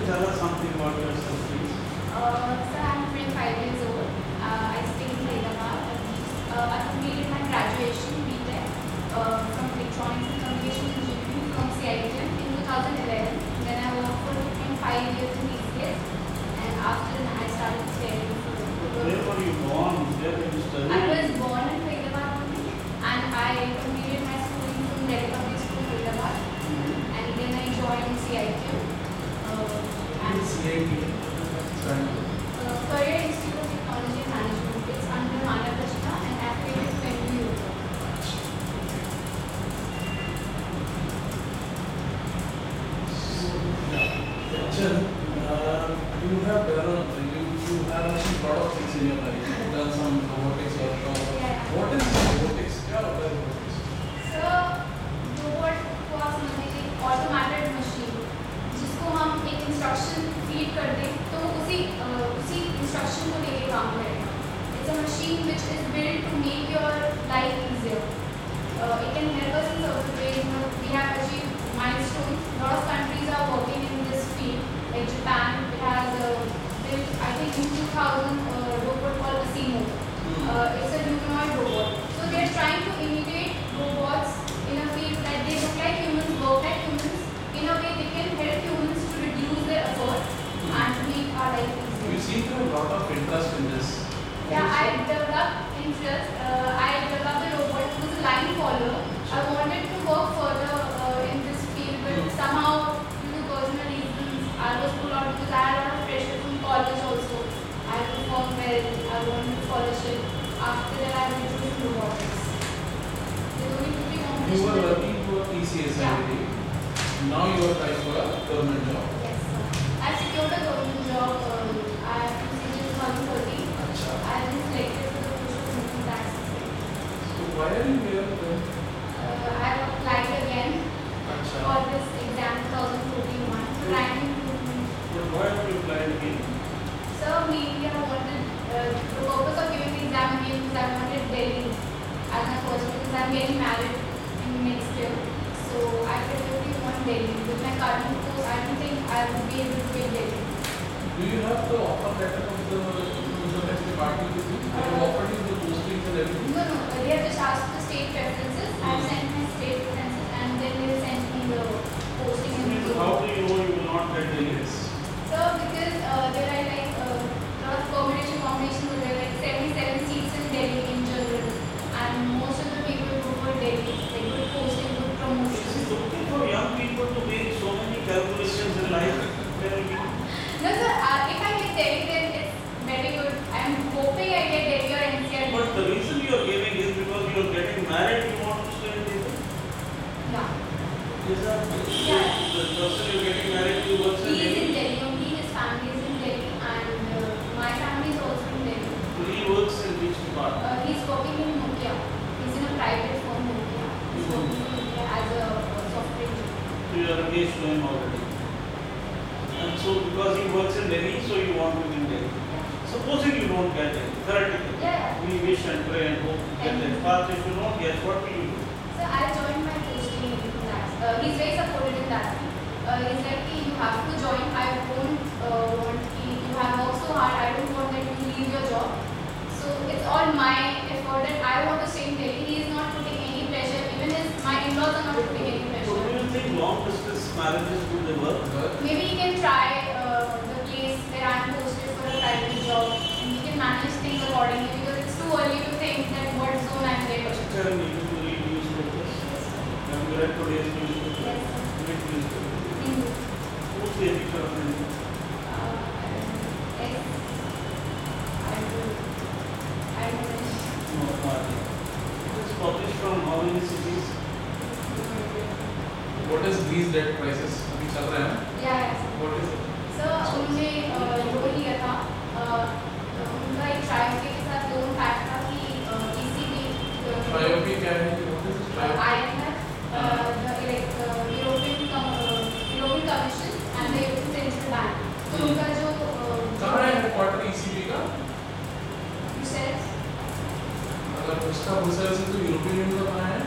tell us something about yourself, please? So I'm 25 years old. I stay in Hyderabad. I completed my graduation BTech from Electronics and Communication Engineering from CITM in 2011. Then I worked for 2.5 years in TCS, and after that I started studying for. Where were you born? Where did you study? I was born in Hyderabad only, and I completed my schooling from Delhi Public School, Hyderabad, and then I joined CITM. And CITM. Career Institute of Technology and Management. It's under Manav Rachna and affiliated to MBU. You have done you have achieved a lot of things in your life. You have done some robotics workshop. Yeah. What is robotics? क्या होता है robotics? So, robot was मतलब एक automated machine जिसको हम एक instruction feed कर दें तो उसी instruction को लेके काम करेगा. It's a machine which is built to make your life easier. It can help us in certain ways. We have achieved milestones. A lot of countries are working in this field. Like Japan, it has built, I think, in 2000 robot called Asimo. It's a humanoid robot. So they are trying to imitate robots in a field that they look like humans, work like humans. In a way, they can help humans to reduce their effort and make our life easier. You seem to have a lot of interest in this. Yeah, I developed interest. I developed a robot who was a line follower. I wanted to work further in this field, but somehow, due to personal reasons, I was pulled out because I had a lot of pressure from college also. I performed well. I wanted scholarship. After that, I went to robotics. There's only 50 You competitions. were working for TCS, I believe. Now you are trying for a government job. Yes, sir. I secured a government job. I have procedures 130. I have been selected for the post of income tax assessor. So why are you here then? I have applied again for this exam 2014 one. So ranking improvement. But why have you applied again? So mainly I wanted the purpose of giving the exam again because I wanted Delhi as my first because I'm getting married in next year. So I preferably want Delhi. With my current course, I don't think I would be able to get Delhi. Do you have the offer letter of the insurance department with you? They have offered you the postings and everything? No, they have just asked the state preferences. I have sent my state preferences and then they will send me the posting and So the. how do you know you will not get the yes? So because there are like a lot of combination where there are like 77 seats in Delhi in general, and most of the people go for Delhi, like good posting, good Is promotion. it okay for young people to make so many calculations in life? No sir, if I get Delhi then it's very good. I am hoping I get Delhi or NCR. But the reason you are giving is because you are getting married, you want to stay in Delhi. Yeah. Is that Yeah. the person you are getting married to works in He is in Delhi? Delhi, only his family is in Delhi and my family is also in Delhi. So he works in which department? He's working in Nokia. He's in a private firm Nokia. He's working in Nokia as a software engineer. So you are engaged to him already. And so because he works in Delhi, so you want to be in Delhi. Supposing you don't get it, theoretically, Yeah. we wish and pray and hope to get it. But if you don't get, what will you do? So I joined my posting in that. He's very supportive in that. He's like, you have to join. I won't want you have worked so hard. I don't want that you leave your job. So it's all my effort that I want to stay in Delhi. He is not putting any pressure. Even my in-laws are not putting any So do pressure. you think long distance marriages do they work? Maybe he can try the place where I'm posted for a private job, and he can manage things accordingly because it's too early to think that what zone I'm there. Tell me, you read newspapers? Have you read today's newspaper? Yes, sir. Which newspaper? Hindu. Who's the editor of Hindu? Yes. I don't know. No, not. It is published from how many cities? What is these debt prices? अभी चल रहा है ना? Yeah. What is it? So उन्होंने loan लिया था. उनका एक ट्रायोपी के साथ लोन पैक था कि ECB. Triopy क्या है? What is this triopy? IMF, the European Commission and the European Central Bank. तो उनका जो कहाँ है headquarter ECB का? Brussels. अगर उसका Brussels है तो यूरोपियन यूनियन का कहाँ है?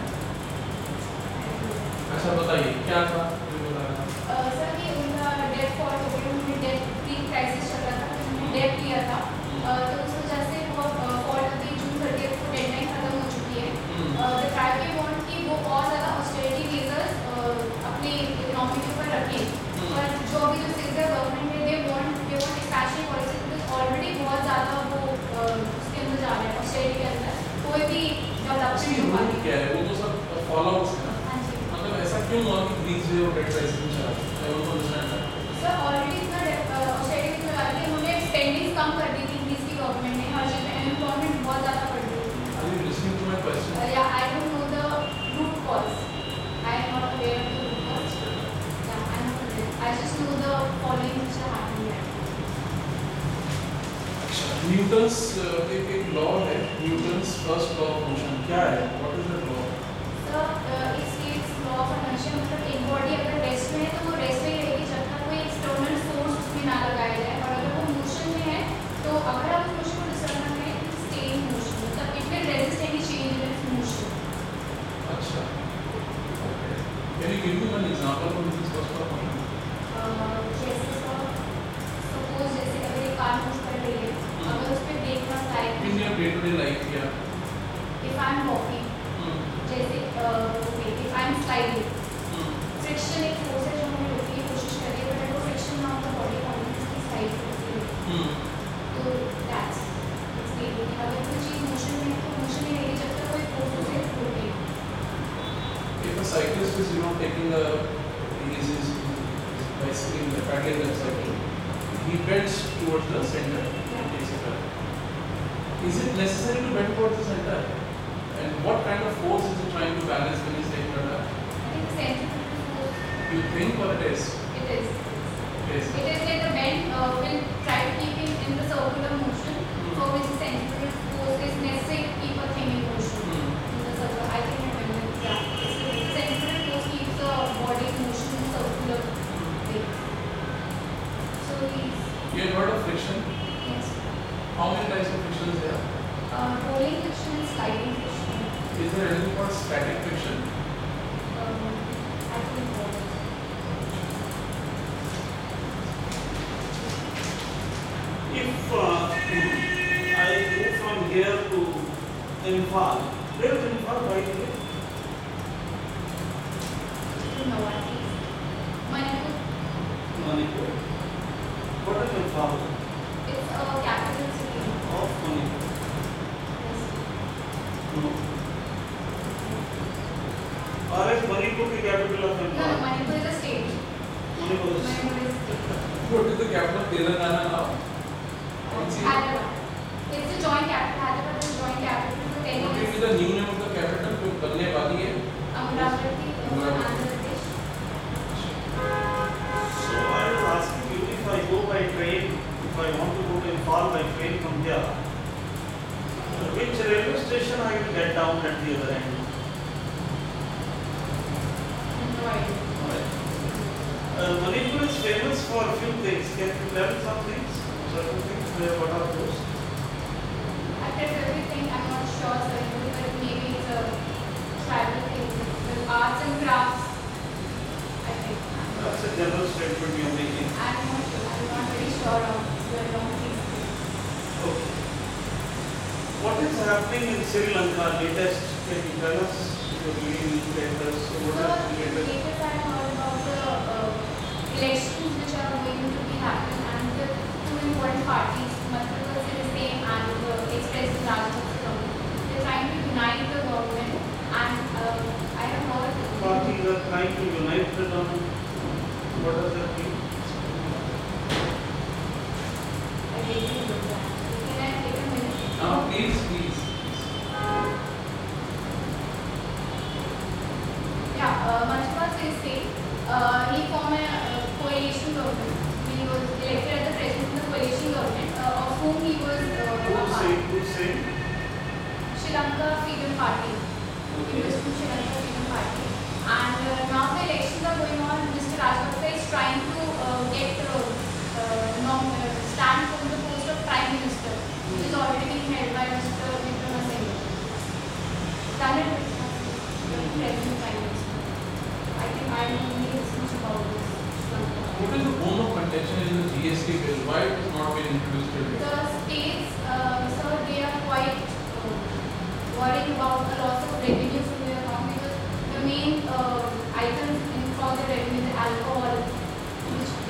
अच्छा बताइए क्या था? सर ये उनका डेट फॉर तो उस वजह से वो फॉल्ट अभी जून 30 को डेडलाइन खत्म हो चुकी है। द ट्राइब के वांट कि वो और ज़्यादा ऑस्टेरिटी मेजर्स अपने इकोनॉमी के ऊपर रखें, और जो अभी जो सेंट्रल गवर्नमेंट है they want expansion policy, because already बहुत ज़्यादा वो उसके अंदर जा रहे हैं, ऑस्टेरिटी के अंदर कोई भी डेवलपमेंट हो पा रही क्या है वो तो सब फॉलोअप्स है ना। हाँ जी मतलब ऐसा क्यों हुआ कि ग्रीस वे और डेट राइजिंग में चला? I want to understand that. Sir, already इतना ऑस्टेरिटी में लगा के उन्होंने स्पेंडिंग कम कर दी थी इंग्लिश की गवर्नमेंट ने, हर जगह अनएम्प्लॉयमेंट बहुत ज़्यादा बढ़ गई थी। Are you listening to my question? Yeah, I don't know the root cause. I am not aware of the root cause. Yeah, I am not aware. I just know the following which are happening right now. Newton's एक law है, Newton's first law of motion क्या है? What is that law? So, it states law of inertia, मतलब एक body अगर rest में है तो वो रेस्ट में ही रहेगी जब तक कोई एक्सटर्नल फोर्स उसमें ना लगाया जाए, और अगर वो मोशन में है तो अगर आप उस मोशन को डिस्टर्ब ना करें तो स्टे इन मोशन, मतलब it will resist any change in its motion. अच्छा, okay. Can you give me one example for this first law of motion? जैसे सपोज जैसे अगर एक कार मूव कर रही है, अगर उस पर ब्रेक ना लगाए, in your day to day life या इफ आई एम वॉकिंग, जैसे if I am sliding, friction एक फोर्स है जो हमें रोकने की कोशिश कर रही है, बट वो फ्रिक्शन ना हो तो बॉडी कॉन्फिडेंस स्लाइड करती है, तो दैट्स एक्सपीरियंस। अगर कोई चीज़ मोशन में है तो मोशन में रहेगी जब तक कोई फोर्स उसे रोके। if a cyclist is taking a his bicycle pedaling the cycle, he bends towards the center and takes a turn. Is it necessary to bend towards the center? And what kind of force is it trying to balance when he's taking a turn? I think the centrifugal force, You think or it is? it is. It is. It is like the bend will try to keep it in the circular motion, for which the centrifugal force is necessary to keep a thing in motion. In the circle, I can remember. Yeah, the centrifugal force keeps the body in motion in a circular way. So these, You have heard of friction? yes, How many types of friction is there? rolling friction and sliding friction. Is there anything called static friction? I think both. If I go from here to Imphal, where is Imphal by the way? No, I think Manipur, Manipur. What is Imphal? it's a capital city. Of Manipur. Yes. No. Or is Manipur the capital of No, Imphal? Manipur is a state. Manipur is. Manipur is a state. What is the capital of Telangana now? Fancy. Hyderabad. It's a joint capital. Hyderabad is a joint capital for What Delhi. is the new name of the capital जो बनने वाली है? Amravati, Amravati. Andhra Pradesh. So I was asking you, if I go by train, if I want to go to Imphal by train from here, which railway station I will get down at the other end? No idea. Manipur is famous for a few things. Can you tell some things? Certain things. What are those? I guess everything, I'm not sure, sir, but maybe it's a tribal thing. With arts and crafts, I think. That's a general statement you are making. I'm not very sure of the long things. Okay. What is happening in Sri Lanka latest? Can you tell us your leading indicators? So what So, are the latest? latest I heard about the elections which are going to be happening, and the two important parties, Madhya Pradesh and the ex-president Rajapaksa government, they're trying to unite the government, and I have heard. Parties are trying to unite the government. What does that mean? I really don't know. Can I take a minute? Please. Yeah, Manjunath Singh said he formed a coalition government. He was elected as the president of the coalition government, of whom he was a part. Who's saying? Sri Lanka Freedom Party. He was from Sri Lanka Freedom Party. And now the elections are going on. Mr. Rajapaksa is trying to stand for the post of Prime Minister, which is already being held by Mr. Vikram Singh. President Prime Minister. I think I don't need this much about this. What is the bone of contention in the GST bill? Why it has not been introduced till The yet? states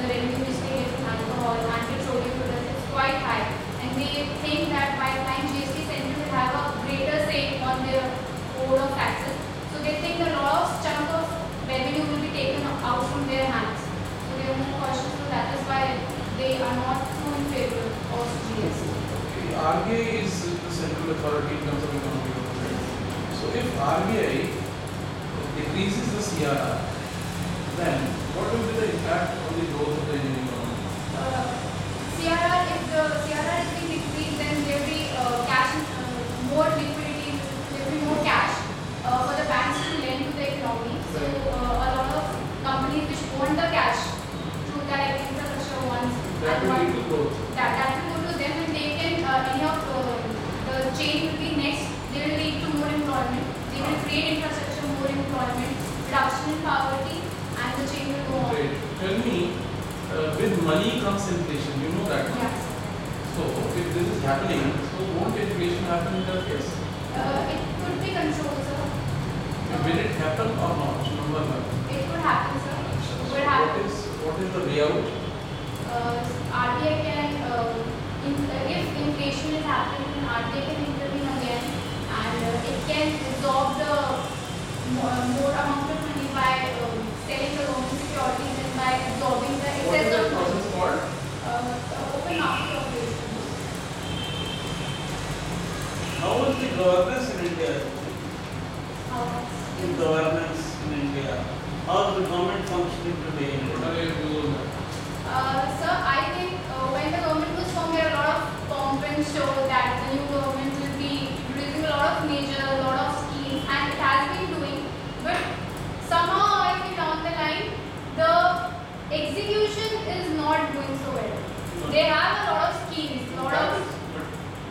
revenue which they get from alcohol and petroleum products is quite high, and they think that by the time GST Center will have a greater say on their code of taxes, so they think a lot of chunk of revenue will be taken out from their hands. So they are more cautious, so that is why they are not too in favor of GST. Okay, RBI is the central authority in terms of economic development. So if RBI decreases the CRR, then what will be the impact on the growth of the Indian economy? CRR, if the CRR is being decreased, then there will be cash, more liquidity, there will be more cash for the banks to lend to the economy. So a lot of companies which want the cash through that infrastructure ones, That will lead to growth. that will go to them, and they can any of the chain will be next. They will lead to more employment. They will create infrastructure, more employment, reduction in poverty, and the chain will go on. Great. Tell me, with money comes inflation. You know that. Yes. So if this is happening, so won't inflation happen in that case? It could be controlled, sir. Will it happen or not? Number one. It could happen, sir. It So could happen. what is the way out? RBI can, if inflation is happening, then RBI can intervene again, and it can absorb the more amount of money by selling the government securities and by absorbing the What is excess that of process called? open market operations. How is the governance in India? The governance in India. How is the government functioning today in What are India? your views on that? Sir, I think when the government was formed, there are a lot of pomp and show that the new government will be releasing a lot of measures, a lot of schemes, and it has been doing. But somehow, I feel down the line, the execution is not doing so well. They have a lot of schemes, a lot of.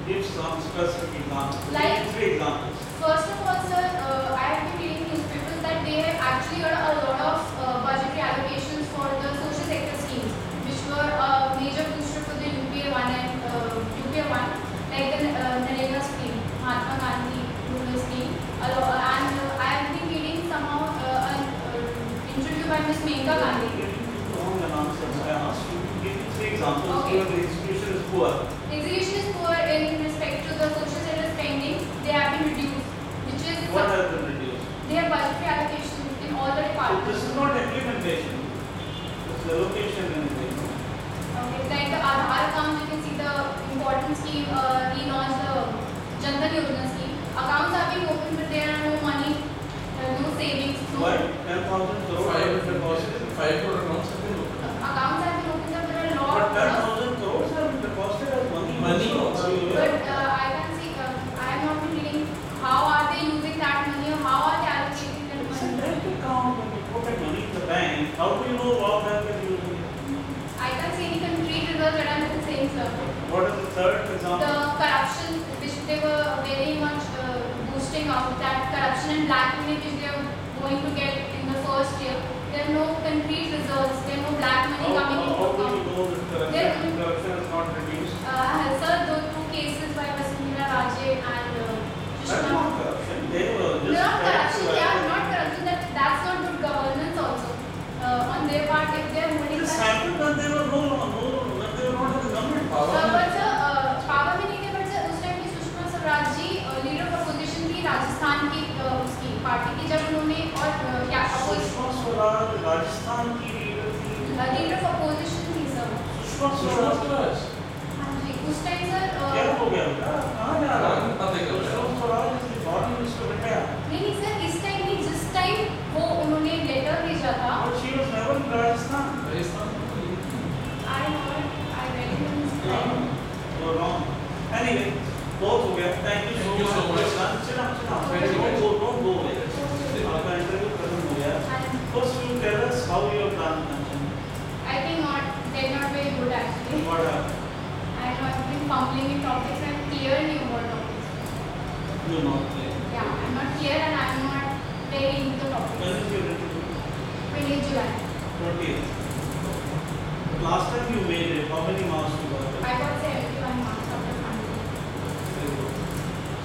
Give some specific examples. Like- Give 3 examples. First of all, sir, I have been reading newspapers that they have actually got a lot of budgetary allocations for the social sector schemes, which were a major booster for the UPA 1 and UPA 1, like the Narendra scheme, Mahatma Gandhi rural scheme. And I have been reading somehow an interview by Ms. Menka Gandhi. Wrong answer. I asked you to give me 3 examples Okay. where the execution is poor. Execution is poor in respect to the social sector spending. They have been reduced, which is What has been reduced? they have budgetary allocation in all the So departments. this is not implementation. It's allocation and implementation. Okay, like the Aadhaar account, you can see the important scheme, relaunched the Jan Dhan Yojana scheme. Accounts are being opened, but there are no money, no savings. No, Why? 10,000 crore have been deposited. 5 crore accounts have been opened. accounts have been opened, but there are a lot But of. 10,000 crores have been deposited as money. Money also. But I can see, I have not been reading how are they using that money or how are they allocating that It's a money. bank account. When you put that money in the bank, how do you know what bank is using it? I can't see any concrete results that I'm saying, sir. What is the third The example? corruption which they were very much boosting out, that corruption and black money which they are going to get in the first year, there are no concrete results, there are no black money coming into How do you account. know that corruption is not reduced? Sir, those 2 cases by Vasundhara Raje and That's Krishna. not corruption. They were just Not trying to corruption, yeah, allocate- not corruption, that's not good governance also. On their part, if they are holding This that. happened when they were when they were not in the government. Power But sir, power में नहीं थे, but sir उस time की Sushma Swaraj ji leader of opposition थी राजस्थान की उसकी party की, जब उन्होंने और क्या सुषमा स्वराज राजस्थान की लीडर थी। लीडर ऑफ अपोजिशन थी sir. Sushma Sushma Swaraj Swaraj. हाँ जी, उस टाइम सर क्या हो गया बेटा? कहाँ जा रहा है? Nothing else. Sushma Swaraj is the foreign minister of India. नहीं सर, इस टाइम नहीं, जिस टाइम वो उन्होंने लेटर भेजा था। But she was never in Rajasthan. Rajasthan. I read it in this No, time. you're wrong. Anyway, both हो गया. Thank you Thank you so so much. much. Sit down, sit down. Very Don't good. don't go away. आपका interview खत्म हो गया. And First, you tell us how your plan functioned. I think they're not very good actually. What happened? I have been fumbling in topics and clearly more topics. You know, clear. Yeah, I'm not clear and I'm not very into the When topics. is your interview? 20th July. 20th. Last time you made it, how many marks you got? I got 71 marks after funding. Very good.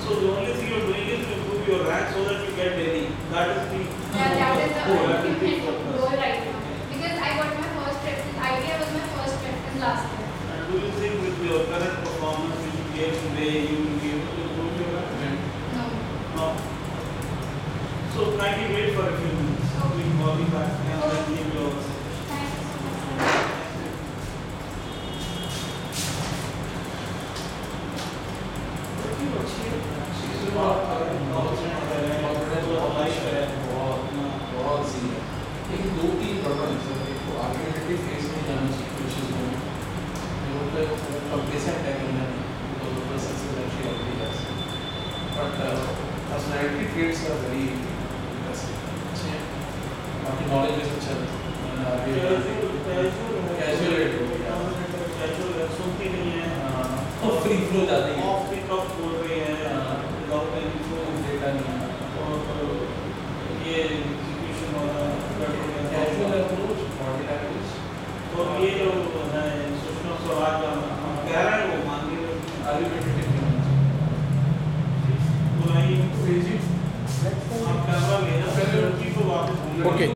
So the only thing you're doing is to improve your rank so that you get Delhi. That is the Yeah, that is the goal. That is the ultimate focus. goal right now. Because I got my first preference. Idea was last year. And do you think with your current performance, which you gave today, you will be able to improve your life? No. No. So kindly wait for a few minutes. Okay. We will be back and then give you our suggestion. Thank you so much, sir. बहुत सी है लेकिन दो तीन problem है एक तो argumentative face में जाना चाहिए which is going मतलब कंप्लेसेंट है करना नहीं तो the person is actually already has but personality traits are very impressive अच्छे हैं आपकी knowledge भी अच्छा है Casual, Casual, सुनती नहीं है फ्री फ्लो जाती है ऑफ